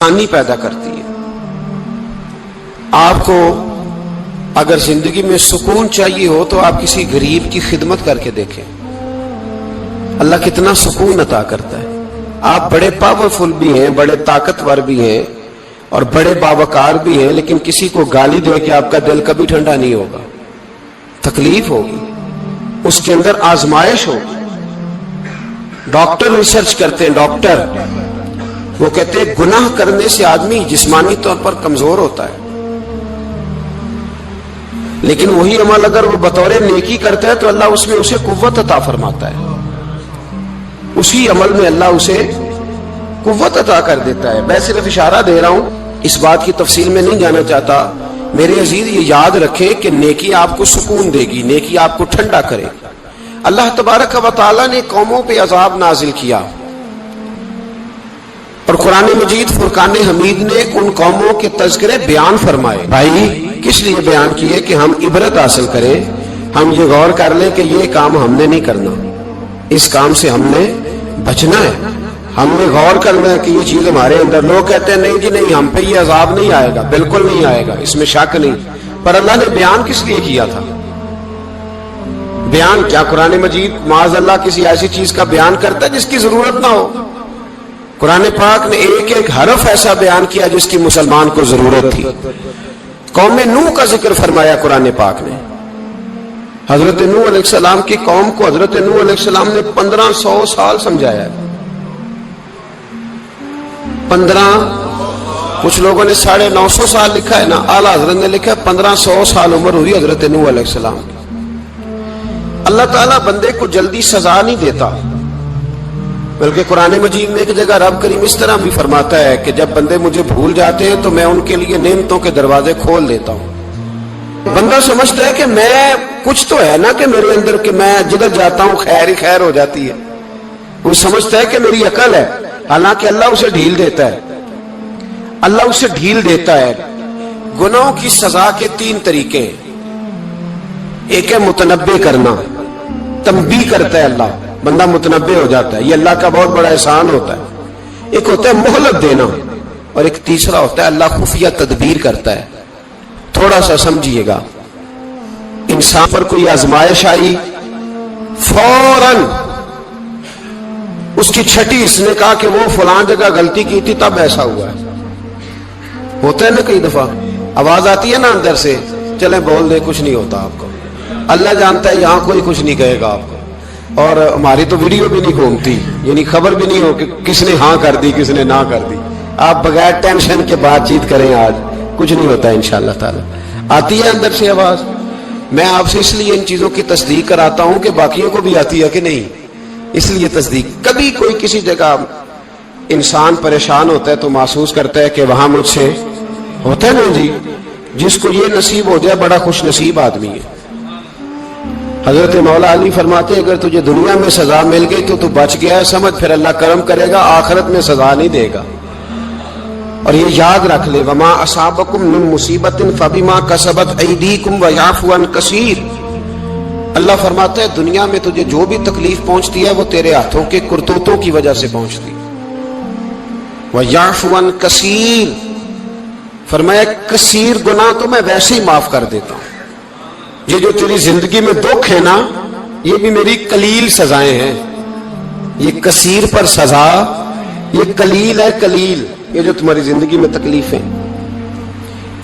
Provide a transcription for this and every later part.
آسانی پیدا کرتی ہے۔ آپ کو اگر زندگی میں سکون چاہیے ہو تو آپ کسی غریب کی خدمت کر کے دیکھیں، اللہ کتنا سکون عطا کرتا ہے۔ آپ بڑے پاورفل بھی ہیں، بڑے طاقتور بھی ہیں اور بڑے باوقار بھی ہیں، لیکن کسی کو گالی دے کے آپ کا دل کبھی ٹھنڈا نہیں ہوگا، تکلیف ہوگی، اس کے اندر آزمائش ہوگی۔ ڈاکٹر ریسرچ کرتے ہیں، ڈاکٹر وہ کہتے ہیں گناہ کرنے سے آدمی جسمانی طور پر کمزور ہوتا ہے، لیکن وہی عمل اگر وہ بطور نیکی کرتا ہے تو اللہ اس میں اسے قوت عطا فرماتا ہے، اسی عمل میں اللہ اسے قوت عطا کر دیتا ہے۔ میں صرف اشارہ دے رہا ہوں، اس بات کی تفصیل میں نہیں جانا چاہتا۔ میرے عزیز یہ یاد رکھیں کہ نیکی آپ کو سکون دے گی، نیکی آپ کو ٹھنڈا کرے گی۔ اللہ تبارک و تعالیٰ نے قوموں پہ عذاب نازل کیا اور قرآن مجید فرقان حمید نے ان قوموں کے تذکرے بیان فرمائے۔ بھائی کس لیے بیان کیے؟ کہ ہم عبرت حاصل کریں، ہم یہ غور کر لیں کہ یہ کام ہم نے نہیں کرنا، اس کام سے ہم نے بچنا ہے، ہم نے غور کرنا ہے کہ یہ چیز ہمارے اندر۔ لوگ کہتے ہیں نہیں جی نہیں، ہم پہ یہ عذاب نہیں آئے گا، بالکل نہیں آئے گا، اس میں شک نہیں۔ پر اللہ نے بیان کس لیے کیا تھا؟ بیان کیا قرآن مجید معاذ اللہ کسی ایسی چیز کا بیان کرتا ہے جس کی ضرورت نہ ہو؟ قرآن پاک نے ایک ایک حرف ایسا بیان کیا جس کی مسلمان کو ضرورت تھی۔ قوم نوح کا ذکر فرمایا قرآن پاک نے۔ حضرت نوح علیہ السلام کی قوم کو حضرت نوح علیہ السلام نے 1500 سال سمجھایا ہے۔ 15، کچھ لوگوں نے 950 سال لکھا ہے نا، اعلیٰ حضرت نے لکھا ہے 1500 سال عمر ہوئی حضرت نوح علیہ السلام کی۔ اللہ تعالیٰ بندے کو جلدی سزا نہیں دیتا، بلکہ قرآن مجید میں ایک جگہ رب کریم اس طرح بھی فرماتا ہے کہ جب بندے مجھے بھول جاتے ہیں تو میں ان کے لیے نعمتوں کے دروازے کھول دیتا ہوں۔ بندہ سمجھتا ہے کہ میں کچھ تو ہے نا کہ میرے اندر کہ میں جدھر جاتا ہوں خیر ہی خیر ہو جاتی ہے، وہ سمجھتا ہے کہ میری عقل ہے، حالانکہ اللہ اسے ڈھیل دیتا ہے۔ اللہ اسے ڈھیل دیتا ہے۔ گناہوں کی سزا کے 3 طریقے ہیں۔ ایک ہے متنبع کرنا، تنبیہ کرتا ہے اللہ، بندہ متنبع ہو جاتا ہے، یہ اللہ کا بہت بڑا احسان ہوتا ہے۔ ایک ہوتا ہے مہلت دینا، اور ایک تیسرا ہوتا ہے اللہ خفیہ تدبیر کرتا ہے۔ تھوڑا سا سمجھیے گا، انسان پر کوئی آزمائش آئی، فوراً اس کی چھٹی اس نے کہا کہ وہ فلاں جگہ غلطی کی تھی تب ایسا ہوا ہے۔ ہوتا ہے نا کئی دفعہ آواز آتی ہے نا اندر سے، چلیں بول دیں کچھ نہیں ہوتا آپ کو، اللہ جانتا ہے یہاں کوئی کچھ نہیں کہے گا آپ کو، اور ہماری تو ویڈیو بھی نہیں گھومتی، یعنی خبر بھی نہیں ہو کہ کس نے ہاں کر دی کس نے نہ کر دی۔ آپ بغیر ٹینشن کے بات چیت کریں، آج کچھ نہیں ہوتا انشاءاللہ تعالی۔ آتی ہے اندر سے آواز؟ میں آپ سے اس لیے ان چیزوں کی تصدیق کراتا ہوں کہ باقیوں کو بھی آتی ہے کہ نہیں، اس لیے تصدیق۔ کبھی کوئی کسی جگہ انسان پریشان ہوتا ہے تو محسوس کرتا ہے کہ وہاں مجھ سے ہوتا ہے نا جی، جس کو یہ نصیب ہو جائے بڑا خوش نصیب آدمی ہے۔ حضرت مولا علی فرماتے ہیں اگر تجھے دنیا میں سزا مل گئی تو بچ گیا ہے، سمجھ پھر اللہ کرم کرے گا، آخرت میں سزا نہیں دے گا۔ اور یہ یاد رکھ لے، وما اصابکم من مصیبت فبما کسبت ایدیکم ویعفو عن کثیر۔ اللہ فرماتا ہے دنیا میں تجھے جو بھی تکلیف پہنچتی ہے وہ تیرے ہاتھوں کے کرتوتوں کی وجہ سے پہنچتی، ویعفو عن کثیر، فرمایا کثیر گناہ تو میں ویسے ہی معاف کر دیتا ہوں۔ یہ جو تیری زندگی میں دکھ ہے نا، یہ بھی میری قلیل سزائیں ہیں۔ یہ کثیر پر سزا، یہ قلیل ہے، قلیل یہ جو تمہاری زندگی میں تکلیف ہے۔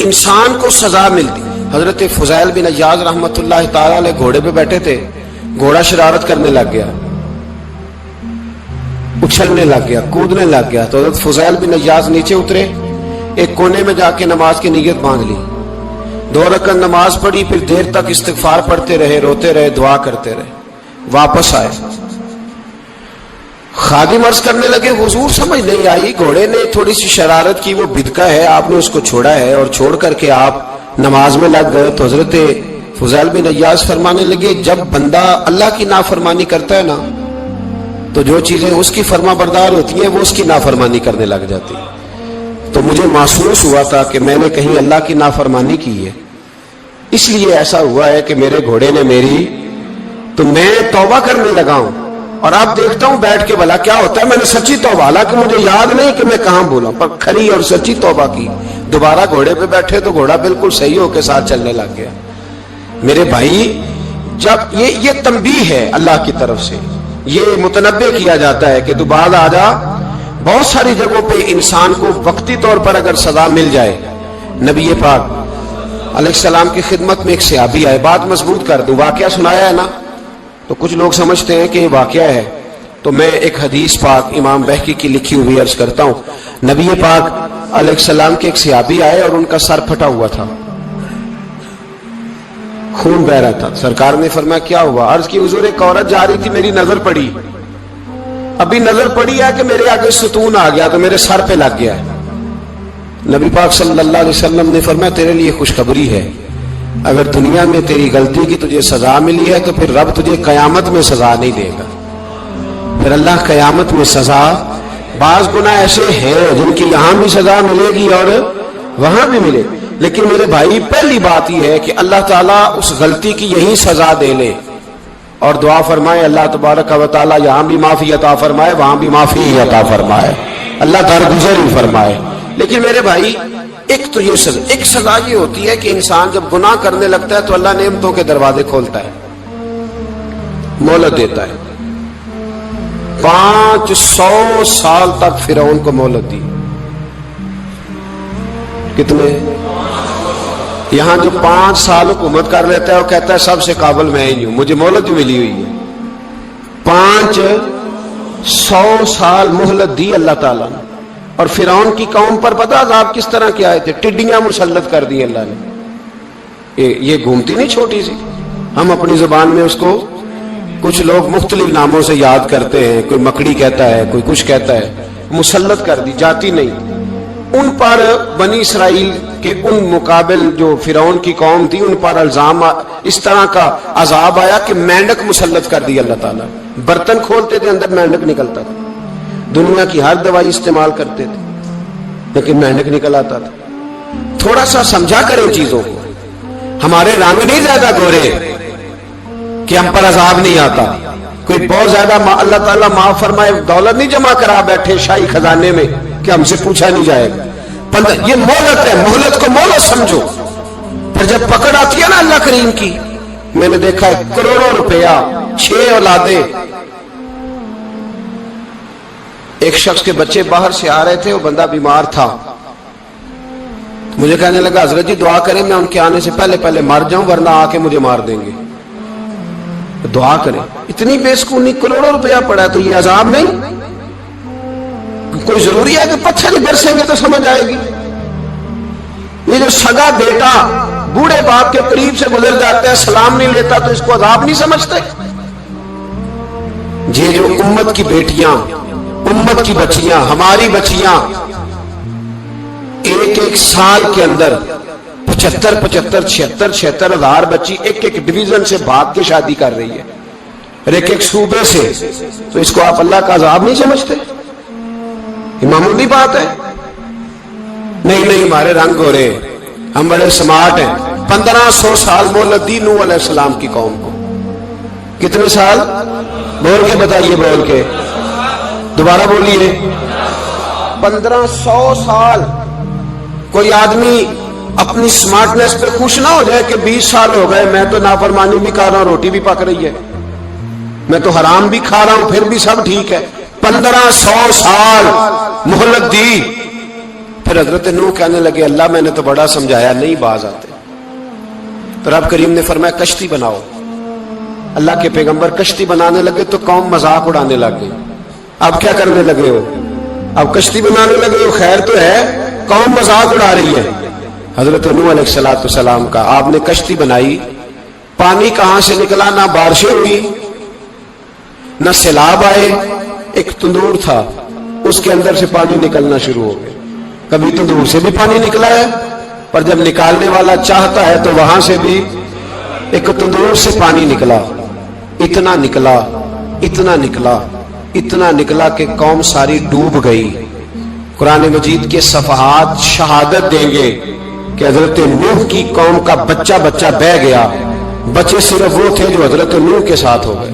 انسان کو سزا ملتی۔ حضرت فضیل بن عیاض رحمۃ اللہ تعالی علیہ گھوڑے پہ بیٹھے تھے، گھوڑا شرارت کرنے لگ گیا، اچھلنے لگ گیا، کودنے لگ گیا، تو حضرت فضیل بن عیاض نیچے اترے، ایک کونے میں جا کے نماز کی نیت باندھ لی، 2 رکعت نماز پڑھی، پھر دیر تک استغفار پڑھتے رہے، روتے رہے، دعا کرتے رہے، واپس آئے۔ خادم عرض کرنے لگے حضور سمجھ نہیں آئی، گھوڑے نے تھوڑی سی شرارت کی، وہ بدکا ہے، آپ نے اس کو چھوڑا ہے اور چھوڑ کر کے آپ نماز میں لگ گئے۔ تو حضرت فضیل بن عیاض فرمانے لگے جب بندہ اللہ کی نافرمانی کرتا ہے نا تو جو چیزیں اس کی فرما بردار ہوتی ہیں وہ اس کی نافرمانی کرنے لگ جاتی۔ تو مجھے محسوس ہوا تھا کہ میں نے کہیں اللہ کی نافرمانی کی ہے، اس لیے ایسا ہوا ہے کہ میرے گھوڑے نے میری، تو میں توبہ کرنے لگا ہوں اور اب دیکھتا ہوں بیٹھ کے بھلا کیا ہوتا ہے. میں نے سچی توبہ، حالانکہ مجھے یاد نہیں کہ میں کہاں بولا، پر کھری اور سچی توبہ کی. دوبارہ گھوڑے پہ بیٹھے تو گھوڑا بالکل صحیح ہو کے ساتھ چلنے لگ گیا. میرے بھائی جب یہ تنبیہ ہے اللہ کی طرف سے، یہ متنبہ کیا جاتا ہے کہ تو بعد آ جا. بہت ساری جگہوں پہ انسان کو وقتی طور پر اگر سزا مل جائے، نبی پاک علیہ السلام کی خدمت میں ایک صحابی آئے، بات مضبوط کر دوں، واقعہ سنایا ہے نا تو کچھ لوگ سمجھتے ہیں کہ یہ واقعہ ہے، تو میں ایک حدیث پاک امام بہقی کی لکھی ہوئی عرض کرتا ہوں. نبی پاک علیہ السلام کے ایک صحابی آئے اور ان کا سر پھٹا ہوا تھا، خون بہ رہا تھا. سرکار نے فرمایا کیا ہوا؟ عرض کی حضور ایک عورت جا رہی تھی، میری نظر پڑی، ابھی نظر پڑی ہے کہ میرے آگے ستون آ گیا تو میرے سر پہ لگ گیا. نبی پاک صلی اللہ علیہ وسلم نے فرمایا تیرے لیے خوشخبری ہے، اگر دنیا میں تیری غلطی کی تجھے سزا ملی ہے تو پھر رب تجھے قیامت میں سزا نہیں دے گا. پھر اللہ قیامت میں سزا، بعض گناہ ایسے ہیں جن کی یہاں بھی سزا ملے گی اور وہاں بھی ملے، لیکن میرے بھائی پہلی بات یہ ہے کہ اللہ تعالیٰ اس غلطی کی یہی سزا دے لے اور دعا فرمائے اللہ تبارک و تعالیٰ یہاں بھی معافی عطا فرمائے وہاں بھی معافی عطا فرمائے، اللہ درگزر ہی فرمائے. لیکن میرے بھائی ایک تو یہ سزا، ایک سزا یہ ہوتی ہے کہ انسان جب گناہ کرنے لگتا ہے تو اللہ نعمتوں کے دروازے کھولتا ہے، مہلت دیتا ہے. 500 سال تک فرعون کو مہلت دی. کتنے؟ یہاں جو 5 سال حکومت کر لیتا ہے وہ کہتا ہے سب سے قابل میں ہی ہوں، مجھے مہلت ملی ہوئی ہے. 500 سال مہلت دی اللہ تعالیٰ نے. اور فرعون کی قوم پر پتہ عذاب کس طرح کے آئے تھے؟ ٹڈیاں مسلط کر دی اللہ نے. یہ گھومتی نہیں چھوٹی سی، ہم اپنی زبان میں اس کو کچھ لوگ مختلف ناموں سے یاد کرتے ہیں، کوئی مکڑی کہتا ہے، کوئی کچھ کہتا ہے. مسلط کر دی، جاتی نہیں. ان پر بنی اسرائیل کے ان مقابل جو فرعون کی قوم تھی ان پر الزام اس طرح کا عذاب آیا کہ مینڈک مسلط کر دی اللہ تعالیٰ. برتن کھولتے تھے اندر مینڈک نکلتا تھا. دنیا کی ہر دوائی استعمال کرتے تھے لیکن مینڈک نکل آتا تھا. تھوڑا سا سمجھا کریں چیزوں کو. ہمارے رنگ نہیں زیادہ گورے کہ ہم پر عذاب نہیں آتا. کوئی بہت زیادہ اللہ تعالیٰ معاف فرمائے دولت نہیں جمع کرا بیٹھے شاہی خزانے میں کہ ہم سے پوچھا نہیں جائے گا. یہ مہلت ہے، مہلت کو مہلت سمجھو. پھر جب پکڑ آتی ہے نا اللہ کریم کی، میں نے دیکھا ہے کروڑوں روپیہ، 6 اولادیں. ایک شخص کے بچے باہر سے آ رہے تھے، وہ بندہ بیمار تھا. مجھے کہنے لگا حضرت جی دعا کریں میں ان کے آنے سے پہلے مر جاؤں ورنہ آ کے مجھے مار دیں گے. دعا کریں. اتنی بے سکونی، کروڑوں روپیہ پڑا ہے تو یہ عذاب نہیں؟ کوئی ضروری ہے کہ پتھر برسیں گے تو سمجھ آئے گی؟ یہ جو سگا بیٹا بوڑھے باپ کے قریب سے گزر جاتا ہے سلام نہیں لیتا تو اس کو عذاب نہیں سمجھتے؟ یہ جو امت کی بیٹیاں، امت کی بچیاں، ہماری بچیاں ایک سال کے اندر 75,000 ہزار بچی ایک ڈویژن سے بھاگ کے شادی کر رہی ہے اور ایک صوبے سے. تو اس کو آپ اللہ کا عذاب نہیں سمجھتے؟ یہ معمولی بات ہے. نہیں ہمارے رنگ ہو رہے، ہم بڑے سمارٹ ہیں. 1500 سال مہلت دی نوح علیہ السلام کی قوم کو. کتنے سال؟ بول کے بتائیے، بول کے دوبارہ بولیے. 1500 سال. کوئی آدمی اپنی سمارٹنس پہ خوش نہ ہو جائے کہ 20 سال ہو گئے میں تو نافرمانی بھی کر رہا ہوں، روٹی بھی پک رہی ہے، میں تو حرام بھی کھا رہا ہوں، پھر بھی سب ٹھیک ہے. 1500 سال مہلت دی. پھر حضرت نوح کہنے لگے اللہ میں نے تو بڑا سمجھایا نہیں باز آتے. تو رب کریم نے فرمایا کشتی بناؤ. اللہ کے پیغمبر کشتی بنانے لگے تو قوم مذاق اڑانے لگ گئی. اب کیا کرنے لگے ہو؟ اب کشتی بنانے لگے ہو، خیر تو ہے، قوم مذاق اڑا رہی ہے. حضرت نوح علیہ السلام کا آپ نے کشتی بنائی. پانی کہاں سے نکلا؟ نہ بارشیں ہوئی نہ سیلاب آئے. ایک تندور تھا اس کے اندر سے پانی نکلنا شروع ہو گیا. کبھی تندور سے بھی پانی نکلا ہے، پر جب نکالنے والا چاہتا ہے تو وہاں سے بھی ایک تندور سے پانی نکلا. اتنا نکلا، اتنا نکلا، اتنا نکلا کہ قوم ساری ڈوب گئی. قرآن مجید کے صفحات شہادت دیں گے کہ حضرت نوح کی قوم کا بچہ بہ گیا. بچے صرف وہ تھے جو حضرت نوح کے ساتھ ہو گئے.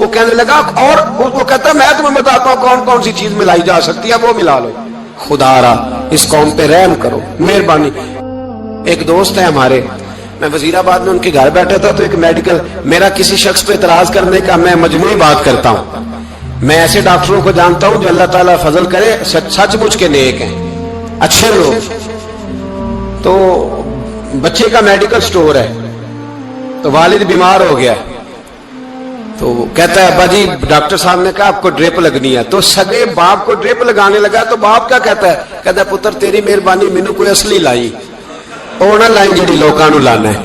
وہ کہنے لگا اور وہ کہتا میں تمہیں بتاتا ہوں کون کون سی چیز ملائی جا سکتی ہے وہ ملا لو. خدا را اس قوم پہ رحم کرو مہربانی. ایک دوست ہے ہمارے, میں وزیر آباد میں ان کے گھر بیٹھا تھا تو ایک میڈیکل, میرا کسی شخص پہ اعتراض کرنے کا میں مجموعی بات کرتا ہوں. میں ایسے ڈاکٹروں کو جانتا ہوں جو اللہ تعالیٰ فضل کرے سچ مچ کے نیک ہیں, اچھے لوگ. تو بچے کا میڈیکل سٹور ہے, تو والد بیمار ہو گیا, تو کہتا ہے ابا جی ڈاکٹر صاحب نے کہا آپ کو ڈرپ لگنی ہے. تو سگے باپ کو ڈرپ لگانے لگا تو باپ کیا کہتا ہے پتر تیری مہربانی مینوں کوئی اصلی لائی وہ نہ لائی جی لوگوں کو لانا ہے.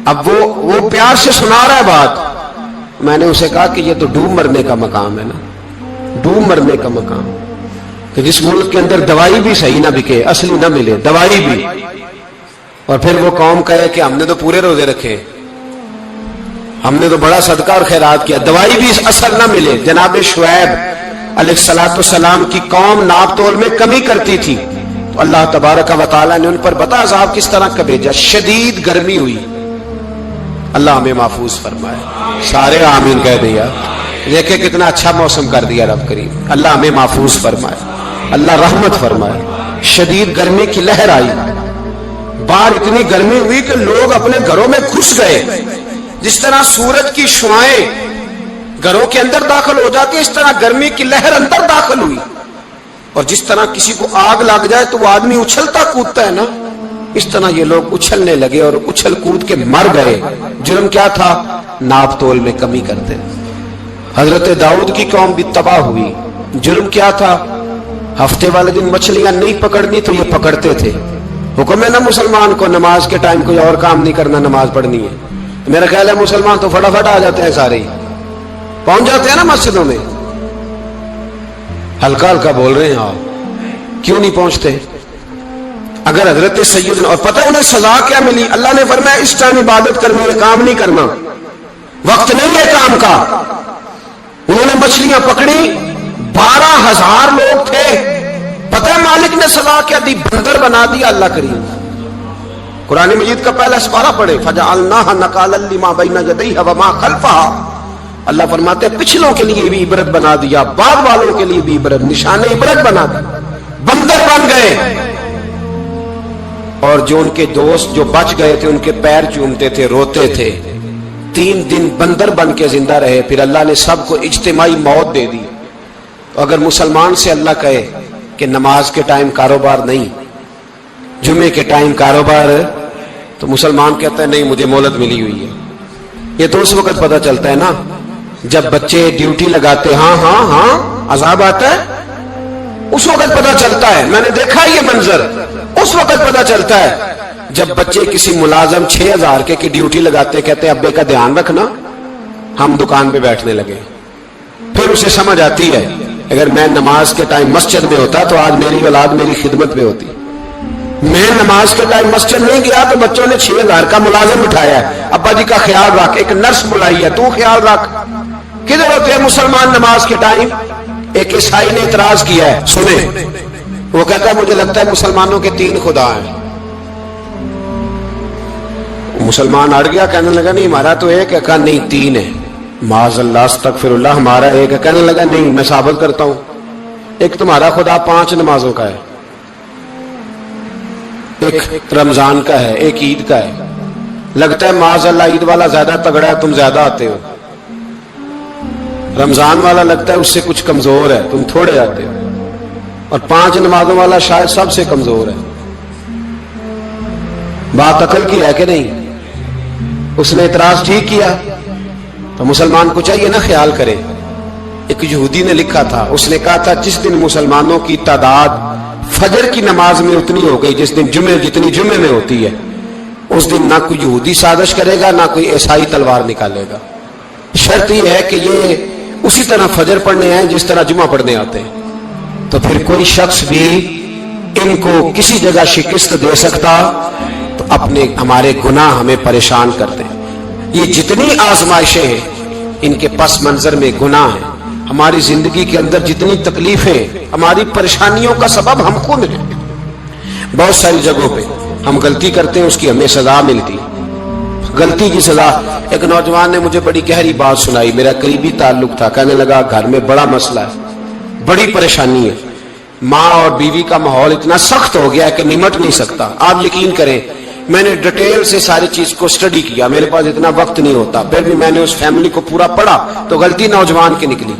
اب وہ پیار سے سنا رہا ہے بات. میں نے اسے کہا کہ یہ تو ڈوب مرنے کا مقام ہے نا, ڈوب مرنے کا مقام, کہ جس ملک کے اندر دوائی بھی صحیح نہ بکے, اصلی نہ ملے دوائی بھی, اور پھر وہ قوم کہے کہ ہم نے تو پورے روزے رکھے, ہم نے تو بڑا صدقہ اور خیرات کیا, دوائی بھی اثر نہ ملے. جناب شعیب علیہ السلام کی قوم ناپ تول میں کمی کرتی تھی, تو اللہ تبارک و تعالیٰ نے ان پر بتا عذاب کس طرح کا بھیجا. شدید گرمی ہوئی, اللہ ہمیں محفوظ فرمائے. سارے آمین کہہ دیا. دیکھیں کتنا اچھا موسم کر دیا رب کریم. اللہ ہمیں محفوظ فرمائے, اللہ رحمت فرمائے. شدید گرمی کی لہر آئی, باہر اتنی گرمی ہوئی کہ لوگ اپنے گھروں میں گھس گئے. جس طرح سورج کی شعاعیں گھروں کے اندر داخل ہو جاتی ہے, اس طرح گرمی کی لہر اندر داخل ہوئی. اور جس طرح کسی کو آگ لگ جائے تو وہ آدمی اچھلتا کودتا ہے نا, اس طرح یہ لوگ اچھلنے لگے اور اچھل کود کے مر گئے. جرم کیا تھا؟ ناپ تول میں کمی کرتے. حضرت داؤد کی قوم بھی تباہ ہوئی. جرم کیا تھا؟ ہفتے والے دن مچھلیاں نہیں پکڑنی تو یہ پکڑتے تھے. حکم ہے نا مسلمان کو نماز کے ٹائم کوئی اور کام نہیں کرنا, نماز پڑھنی ہے. میرا خیال ہے مسلمان تو فٹافٹ آ جاتے ہیں, سارے پہنچ جاتے ہیں نا مسجدوں میں. ہلکا ہلکا بول رہے ہیں آپ, کیوں نہیں پہنچتے؟ اگر حضرت سیدنا, اور پتہ انہیں سزا کیا ملی؟ اللہ نے فرمایا اس ٹائم عبادت کرنا ہے, کام نہیں کرنا, وقت نہیں ہے کام کا. انہوں نے مچھلیاں پکڑی, 12,000 لوگ تھے. پتہ ہے مالک نے سزا کیا دی؟ بندر بنا دیا. اللہ کریم قرآن مجید کا پہلا سپارہ پڑھے, فجعلناها نکالا لما بین یدیہا وما خلفہا. اللہ فرماتے ہیں پچھلوں کے لیے بھی عبرت بنا دیا, بعد والوں کے لیے بھی عبرت, نشان عبرت بنا دیا. بندر بن گئے. اور جو ان کے دوست جو بچ گئے تھے ان کے پیر چومتے تھے, روتے تھے. 3 دن بندر بن کے زندہ رہے. پھر اللہ نے سب کو اجتماعی موت دے دی. اگر مسلمان سے اللہ کہے کہ نماز کے ٹائم کاروبار نہیں, جمعے کے ٹائم کاروبار, تو مسلمان کہتا ہے نہیں مجھے مہلت ملی ہوئی ہے. یہ تو اس وقت پتہ چلتا ہے نا جب بچے ڈیوٹی لگاتے, ہاں عذاب آتا ہے, اس وقت پتہ چلتا ہے. میں نے دیکھا یہ منظر, اس وقت پتہ چلتا ہے جب بچے کسی ملازم 6,000 کی ڈیوٹی لگاتے, کہتے ہیں ابے کا دھیان رکھنا, ہم دکان پہ بیٹھنے لگے. پھر اسے سمجھ آتی ہے اگر میں نماز کے ٹائم مسجد میں ہوتا تو آج میری اولاد میری خدمت میں ہوتی. میں نماز کے ٹائم مسجد نہیں گیا تو بچوں نے 6,000 کا ملازم اٹھایا ہے. ابا جی کا خیال رکھ, ایک نرس بلائی ہے, تو خیال رکھ. کدھر ہوتے ہیں مسلمان نماز کے ٹائم؟ ایک عیسائی نے اعتراض کیا ہے, سنیں. وہ کہتا ہے مجھے لگتا ہے مسلمانوں کے 3 خدا ہیں. مسلمان اڑ گیا, کہنے لگا نہیں ہمارا تو ایک ہے. کہا نہیں 3 ہے. معاذ اللہ استغفر اللہ, ہمارا ایک ہے. کہنے لگا نہیں میں ثابت کرتا ہوں, ایک تمہارا خدا 5 نمازوں کا ہے, ایک رمضان کا ہے, ایک عید کا ہے. لگتا ہے معاذ اللہ عید والا زیادہ تگڑا ہے, تم زیادہ آتے ہو. رمضان والا لگتا ہے اس سے کچھ کمزور ہے, تم تھوڑے آتے ہو. اور 5 نمازوں والا شاید سب سے کمزور ہے. بات عقل کی ہے کہ نہیں؟ اس نے اعتراض ٹھیک کیا. تو مسلمان کو چاہیے نا خیال کرے. ایک یہودی نے لکھا تھا, اس نے کہا تھا جس دن مسلمانوں کی تعداد فجر کی نماز میں اتنی ہو گئی جس دن جتنی جمعے میں ہوتی ہے, اس دن نہ کوئی یہودی سازش کرے گا نہ کوئی عیسائی تلوار نکالے گا. شرط یہ ہے کہ یہ اسی طرح فجر پڑھنے ہیں جس طرح جمعہ پڑھنے آتے ہیں. تو پھر کوئی شخص بھی ان کو کسی جگہ شکست دے سکتا تو اپنے ہمارے گناہ ہمیں پریشان کرتے ہیں. یہ جتنی آزمائشیں ہیں ان کے پس منظر میں گناہ ہیں. ہماری زندگی کے اندر جتنی تکلیفیں, ہماری پریشانیوں کا سبب ہم خود ہیں. بہت ساری جگہوں پہ ہم غلطی کرتے ہیں, اس کی ہمیں سزا ملتی. غلطی کی سزا. ایک نوجوان نے مجھے بڑی گہری بات سنائی, میرا قریبی تعلق تھا. کہنے لگا گھر میں بڑا مسئلہ ہے, بڑی پریشانی ہے, ماں اور بیوی کا ماحول اتنا سخت ہو گیا ہے کہ نمٹ نہیں سکتا. آپ یقین کریں میں نے ڈیٹیل سے ساری چیز کو سٹڈی کیا, میرے پاس اتنا وقت نہیں ہوتا, پھر بھی میں نے اس فیملی کو پورا پڑھا تو غلطی نوجوان کی نکلی.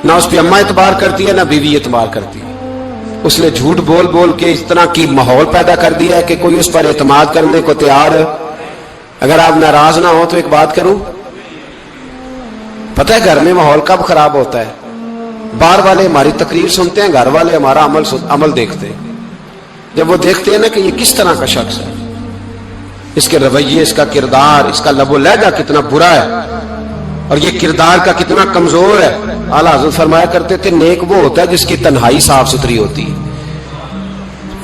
نہ اس پہ اماں اعتبار کرتی ہے نہ بیوی اعتبار کرتی ہے. اس نے جھوٹ بول بول کے اس طرح کی ماحول پیدا کر دیا ہے کہ کوئی اس پر اعتماد کرنے کو تیار ہے. اگر آپ ناراض نہ ہو تو ایک بات کروں, پتہ ہے گھر میں ماحول کب خراب ہوتا ہے؟ باہر والے ہماری تقریر سنتے ہیں, گھر والے ہمارا عمل دیکھتے ہیں. جب وہ دیکھتے ہیں نا کہ یہ کس طرح کا شخص ہے, اس کے رویے, اس کا کردار, اس کا لب و لہجہ کتنا برا ہے اور یہ کردار کا کتنا کمزور ہے. اعلیٰ حضرت فرمایا کرتے تھے نیک وہ ہوتا ہے جس کی تنہائی صاف ستھری ہوتی ہے.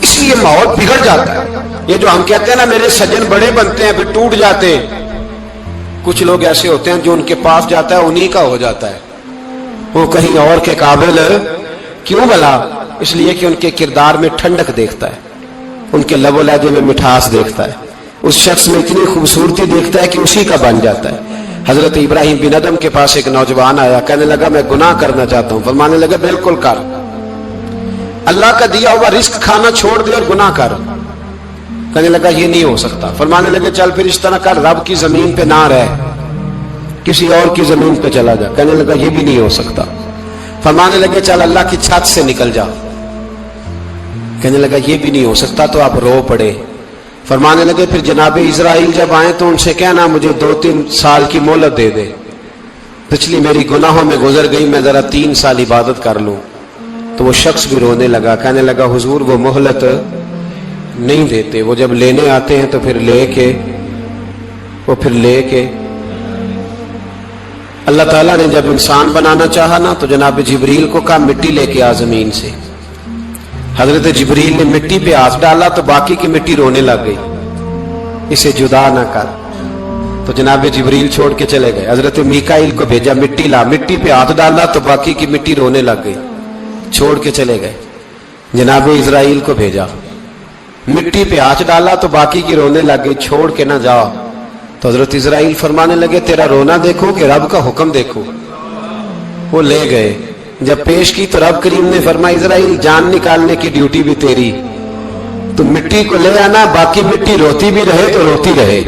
اس لیے ماحول بگڑ جاتا ہے. یہ جو ہم کہتے ہیں نا میرے سجن بڑے بنتے ہیں پھر ٹوٹ جاتے ہیں, کچھ لوگ ایسے ہوتے ہیں جو ان کے پاس جاتا ہے انہی کا ہو جاتا ہے, وہ کہیں اور کے قابل کیوں بلا؟ اس لیے کہ ان کے کردار میں ٹھنڈک دیکھتا ہے, ان کے لب و لہجے میں مٹھاس دیکھتا ہے, اس شخص میں اتنی خوبصورتی دیکھتا ہے کہ اسی کا بن جاتا ہے. حضرت ابراہیم بن ادم کے پاس ایک نوجوان آیا, کہنے لگا میں گناہ کرنا چاہتا ہوں. فرمانے لگا بالکل کر, اللہ کا دیا ہوا رزق کھانا چھوڑ دے اور گناہ کر. کہنے لگا یہ نہیں ہو سکتا. فرمانے لگے چل پھر اس طرح کر, رب کی زمین پہ نہ رہ, کسی اور کی زمین پہ چلا جا. کہنے لگا یہ بھی نہیں ہو سکتا. فرمانے لگے چل اللہ کی چھت سے نکل جا. کہنے لگا یہ بھی نہیں ہو سکتا. تو آپ رو پڑے. فرمانے لگے پھر جناب اسرائیل جب آئیں تو ان سے کہنا مجھے 2-3 سال کی مہلت دے دے, پچھلی میری گناہوں میں گزر گئی, میں ذرا 3 سال عبادت کر لوں. تو وہ شخص بھی رونے لگا, کہنے لگا حضور وہ مہلت نہیں دیتے, وہ جب لینے آتے ہیں تو پھر لے کے اللہ تعالیٰ نے جب انسان بنانا چاہا نا تو جناب جبریل کو کہا مٹی لے کے آ زمین سے. حضرت جبریل نے مٹی پہ ہاتھ ڈالا تو باقی کی مٹی رونے لگ گئی, اسے جدا نہ کر. تو جناب جبریل چھوڑ کے چلے گئے. حضرت میکائیل کو بھیجا مٹی لا, مٹی پہ ہاتھ ڈالا تو باقی کی مٹی رونے لگ گئی, چھوڑ کے چلے گئے. جناب اسرائیل کو بھیجا, مٹی پہ ہاتھ ڈالا تو باقی کی رونے لگ گئی, چھوڑ کے نہ جاؤ. تو حضرت اسرائیل فرمانے لگے تیرا رونا دیکھو کہ رب کا حکم دیکھو. وہ لے گئے, جب پیش کی تو رب کریم نے فرمایا اسرائیل جان نکالنے کی ڈیوٹی بھی تیری, تو مٹی کو لے آنا, باقی مٹی روتی بھی رہے تو روتی رہے.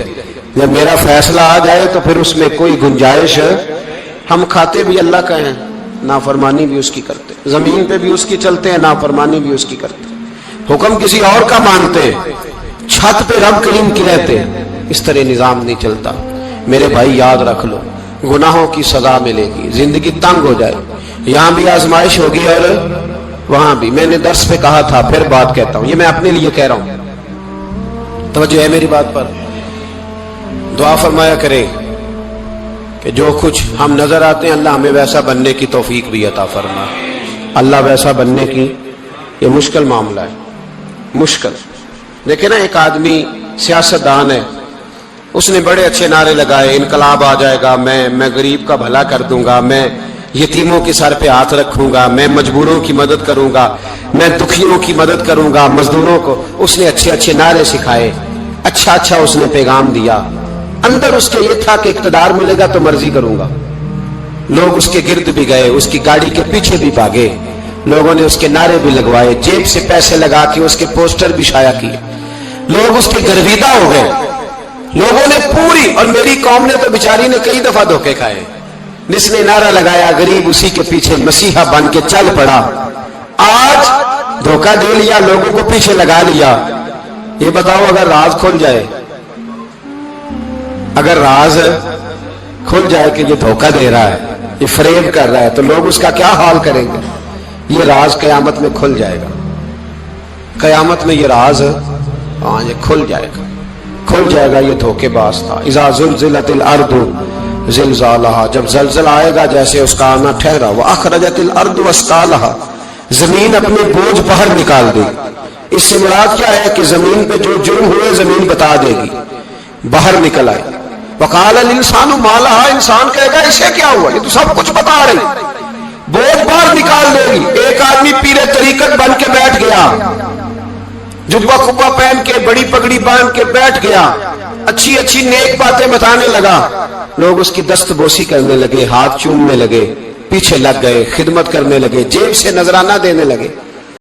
جب میرا فیصلہ آ جائے تو پھر اس میں کوئی گنجائش, ہم کھاتے بھی اللہ کا ہیں, نافرمانی بھی اس کی کرتے, زمین پہ بھی اس کی چلتے ہیں, نافرمانی بھی اس کی کرتے, حکم کسی اور کا مانتے, چھت پہ رب کریم کی رہتے. اس طرح نظام نہیں چلتا. میرے بھائی یاد رکھ لو گناہوں کی سزا ملے گی, زندگی تنگ ہو جائے, یہاں بھی آزمائش ہوگی اور وہاں بھی. میں نے درس پہ کہا تھا, پھر بات کہتا ہوں, یہ میں اپنے لیے کہہ رہا ہوں, توجہ ہے میری بات پر. دعا فرمایا کرے کہ جو کچھ ہم نظر آتے ہیں اللہ ہمیں ویسا بننے کی توفیق بھی عطا فرما. اللہ ویسا بننے کی, یہ مشکل معاملہ ہے, مشکل. دیکھیں نا ایک آدمی سیاستدان ہے, اس نے بڑے اچھے نعرے لگائے, انقلاب آ جائے گا, میں غریب کا بھلا کر دوں گا, میں یتیموں کے سر پہ ہاتھ رکھوں گا, میں مجبوروں کی مدد کروں گا, میں دکھیوں کی مدد کروں گا, مزدوروں کو. اس نے اچھے اچھے نعرے سکھائے, اچھا اس نے پیغام دیا. اندر اس کے یہ تھا کہ اقتدار ملے گا تو مرضی کروں گا. لوگ اس کے گرد بھی گئے, اس کی گاڑی کے پیچھے بھی بھاگے, لوگوں نے اس کے نعرے بھی لگوائے, جیب سے پیسے لگا کے اس کے پوسٹر بھی شائع کیے. لوگ اس کے گرویدہ ہو گئے, لوگوں نے پوری, اور میری قوم نے تو بیچاری نے کئی دفعہ دھوکے کھائے. جس نے نعرہ لگایا غریب اسی کے پیچھے مسیحا بن کے چل پڑا. آج دھوکہ دے لیا, لوگوں کو پیچھے لگا لیا. یہ بتاؤ اگر راز کھل جائے, اگر راز کھل جائے کہ یہ دھوکہ دے رہا ہے, یہ فریب کر رہا ہے, تو لوگ اس کا کیا حال کریں گے؟ یہ راز قیامت میں کھل جائے گا. قیامت میں یہ راز یہ کھل جائے گا. یہ دھوکے باز تھا. اذا زلزلت الارض زلزالها, جب زلزلہ آئے گا جیسے اس کا آنا ٹھہرا. واخرجت الارض اثقالها, زمین اپنے بوجھ باہر نکال دے. اس سے مراد کیا ہے کہ زمین پہ جو جرم ہوئے زمین بتا دے گی, باہر نکل آئے. وقال الانسان ما لها, انسان کہے گا اسے کیا ہوا, یہ تو سب کچھ بتا رہی. بوجھ باہر نکال دے گی. ایک آدمی پیر طریقت بن کے بیٹھ گیا, جبہ کبا پہن کے بڑی پگڑی باندھ کے بیٹھ گیا, اچھی اچھی نیک باتیں بتانے لگا، لوگ اس کی دست بوسی کرنے لگے، ہاتھ چومنے لگے، پیچھے لگ گئے، خدمت کرنے لگے، جیب سے نذرانہ دینے لگے۔